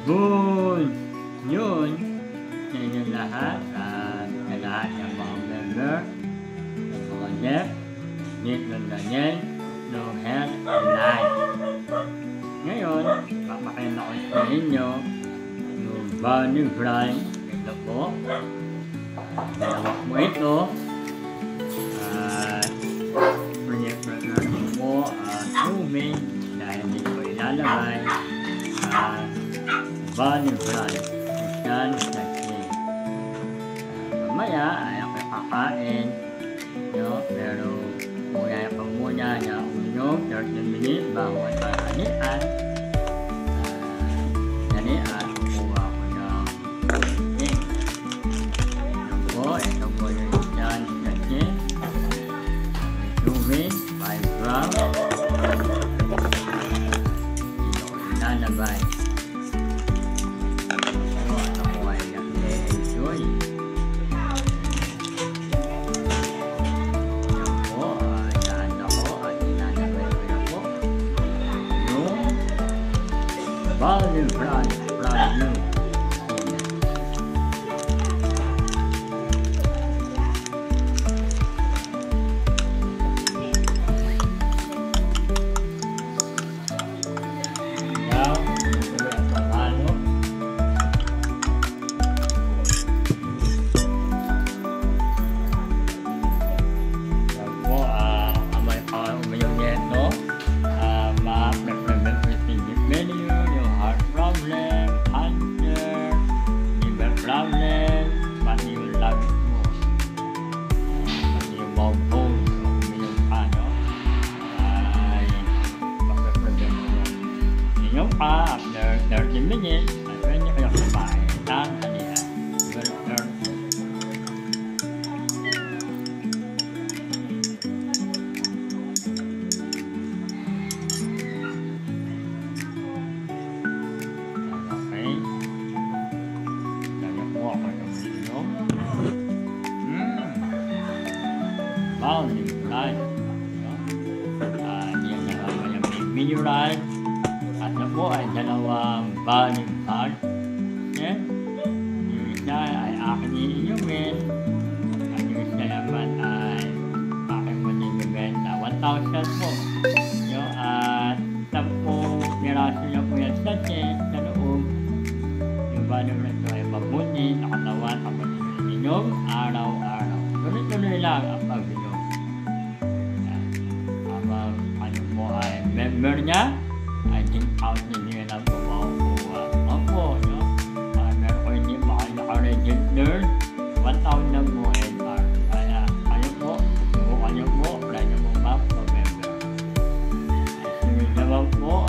Good yun sa inyong lahat at sa lahat ng mga member ng mga NEP, NEP ng Daniel, No Health and Life. Ngayon, papakita ko sa inyo yung burning brine. Ito po. Dalawak mo ito. At pre-prepare natin po tubig dahil hindi ko ilalagay burning brine. Isyan sa cake. Mamaya ay ako kakain. Pero muna pa muna na unyong 30 minutes bago ang kakanian. Kanian, kukuha ko ng cake. Ito po yung isyan sa cake. Tubig, 5 grams. Ito ko ilalagay. Burning brine new. Now, pangalo. Yan po, may umayong neto. Ma-prevent menu, yung heart problem, cancer, liver problem, pati yung lungs mo, pati yung bone bone, yung ano, ay ma-prevent mo. Inyong pa, after 30 minutes, ay pwede kayo kumain ng kaniya. Burning brine. Yan na yung mineral. At na po ay dalawang burning part. Yan. Yung isa ay akin iinumin. At yung isa naman ay akin mo iinumin na 1,000 po. At 10 piraso na po yan sa loob. Yung burning brine ito ay mabuti sa katawan kapag ininom araw-araw. Tuloy-tuloy lang ang pag-inom. Ano mo ay member niya, I think out niya lang po makukuha. Opo, no? Meron ko hindi maka-register, 1,000 lang mo NR. Kaya kayo po, subukan niyo po, apply niyo po map for member. Sunod naman po